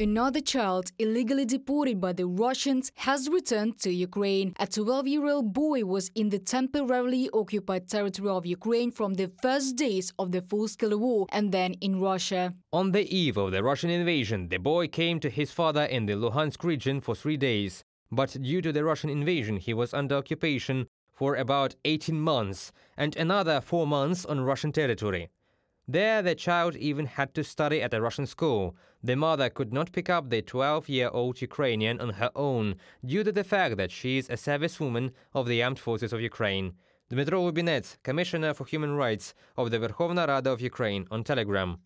Another child, illegally deported by the Russians, has returned to Ukraine. A 12-year-old boy was in the temporarily occupied territory of Ukraine from the first days of the full-scale war and then in Russia. On the eve of the Russian invasion, the boy came to his father in the Luhansk region for 3 days. But due to the Russian invasion, he was under occupation for about 18 months and another 4 months on Russian territory. There, the child even had to study at a Russian school. The mother could not pick up the 12-year-old Ukrainian on her own due to the fact that she is a servicewoman of the Armed Forces of Ukraine. Dmytro Lubinets, Commissioner for Human Rights of the Verkhovna Rada of Ukraine, on Telegram.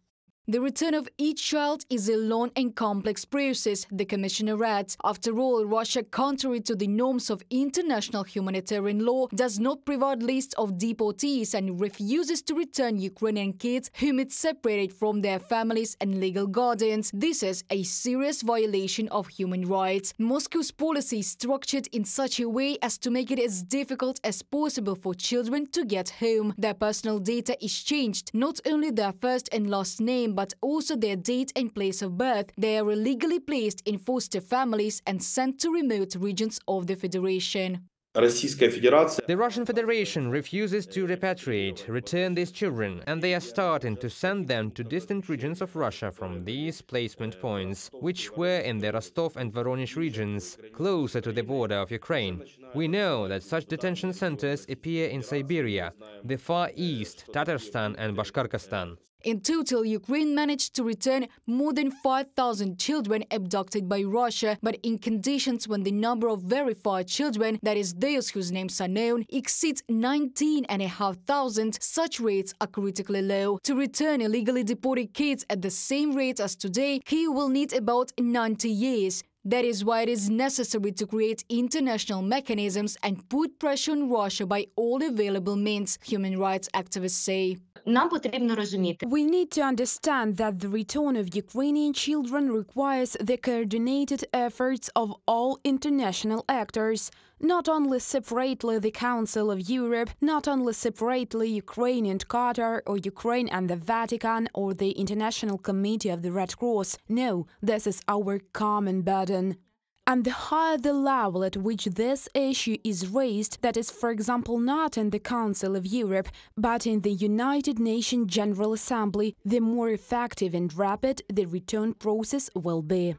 The return of each child is a long and complex process, the commissioner adds. After all, Russia, contrary to the norms of international humanitarian law, does not provide lists of deportees and refuses to return Ukrainian kids whom it separated from their families and legal guardians. This is a serious violation of human rights. Moscow's policy is structured in such a way as to make it as difficult as possible for children to get home. Their personal data is changed, not only their first and last name, but also their date and place of birth. They are illegally placed in foster families and sent to remote regions of the Federation. The Russian Federation refuses to return these children, and they are starting to send them to distant regions of Russia from these placement points, which were in the Rostov and Voronezh regions, closer to the border of Ukraine. We know that such detention centers appear in Siberia, the Far East, Tatarstan and Bashkortostan. In total, Ukraine managed to return more than 5,000 children abducted by Russia, but in conditions when the number of verified children, that is those whose names are known, exceeds 19,500, such rates are critically low. To return illegally deported kids at the same rate as today, Kyiv will need about 90 years. That is why it is necessary to create international mechanisms and put pressure on Russia by all available means, human rights activists say. We need to understand that the return of Ukrainian children requires the coordinated efforts of all international actors, not only separately the Council of Europe, not only separately Ukraine and Qatar, or Ukraine and the Vatican, or the International Committee of the Red Cross. No, this is our common burden. And the higher the level at which this issue is raised, that is, for example, not in the Council of Europe, but in the United Nations General Assembly, the more effective and rapid the return process will be.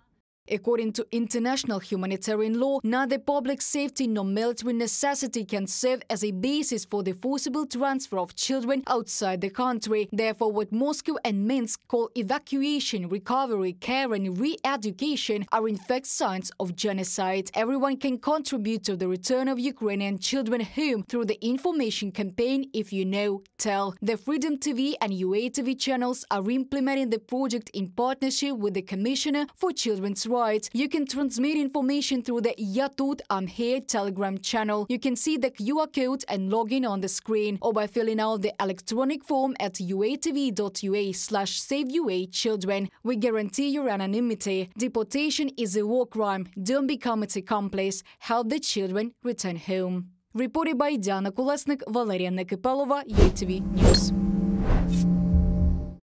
According to international humanitarian law, neither public safety nor military necessity can serve as a basis for the forcible transfer of children outside the country. Therefore, what Moscow and Minsk call evacuation, recovery, care and re-education are in fact signs of genocide. Everyone can contribute to the return of Ukrainian children home through the information campaign If You Know, Tell. The Freedom TV and UA TV channels are implementing the project in partnership with the Commissioner for Children's Rights. You can transmit information through the Я тут, I'm here Telegram channel. You can see the QR code and log in on the screen, or by filling out the electronic form at uatv.ua/SaveUA-Children. We guarantee your anonymity. Deportation is a war crime. Don't become its accomplice. Help the children return home. Reported by Diana Kolesnik, Valeria Nekipelova, UATV News.